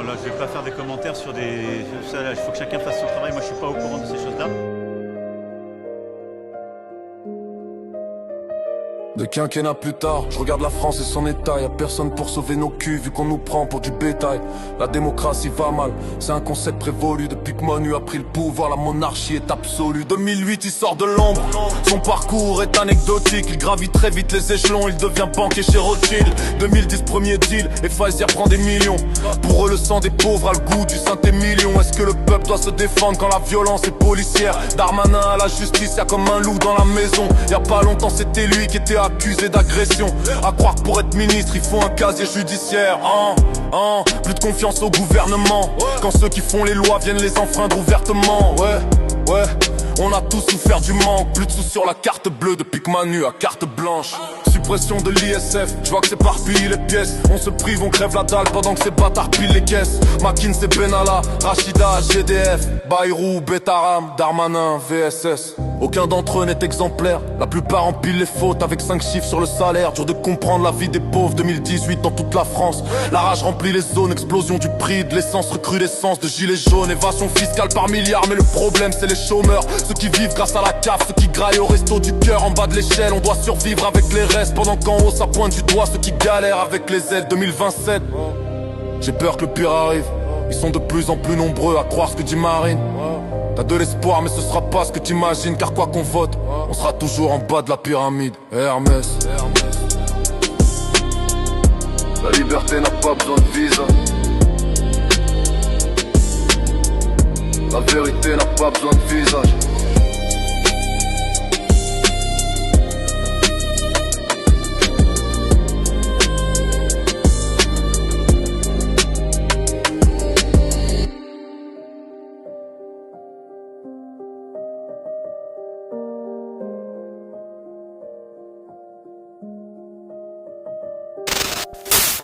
Voilà, je vais pas faire des commentaires sur des... Il faut que chacun fasse son travail, moi je suis pas au courant de ces choses-là. De quinquennat plus tard, je regarde la France et son état. Y'a personne pour sauver nos culs vu qu'on nous prend pour du bétail. La démocratie va mal, c'est un concept révolu. Depuis que Monu a pris le pouvoir, la monarchie est absolue. 2008, il sort de l'ombre, son parcours est anecdotique. Il gravit très vite les échelons, il devient banquier chez Rothschild. 2010, premier deal, et Pfizer prend des millions. Pour eux le sang des pauvres a le goût du Saint-Émilion. Est-ce que le peuple doit se défendre quand la violence est policière? Darmanin à la justice, y'a comme un loup dans la maison. Y'a pas longtemps c'était lui qui était accusé d'agression. À croire que pour être ministre il faut un casier judiciaire. Plus de confiance au gouvernement quand ceux qui font les lois viennent les enfreindre ouvertement. Ouais, on a tous souffert du manque. Plus de sous sur la carte bleue depuis que Manu a carte blanche. Suppression de l'ISF, je vois que c'est parpillé les pièces. On se prive, on crève la dalle pendant que ces bâtards pilent les caisses. McKinsey, Benalla, Rachida, GDF, Bayrou, Betaram, Darmanin, VSS. Aucun d'entre eux n'est exemplaire, la plupart empilent les fautes avec 5 chiffres sur le salaire. Dur de comprendre la vie des pauvres, 2018 dans toute la France. La rage remplit les zones, explosion du prix de l'essence, recrudescence de gilets jaunes. Évasion fiscale par milliards, mais le problème c'est les chômeurs. Ceux qui vivent grâce à la CAF, ceux qui graillent au resto du cœur. En bas de l'échelle, on doit survivre avec les restes. Pendant qu'en haut ça pointe du doigt ceux qui galèrent avec les aides. 2027, j'ai peur que le pire arrive. Ils sont de plus en plus nombreux à croire ce que dit Marine. T'as de l'espoir mais ce sera pas ce que t'imagines. Car quoi qu'on vote, on sera toujours en bas de la pyramide. Hermès. La liberté n'a pas besoin de visa. La vérité n'a pas besoin de visage.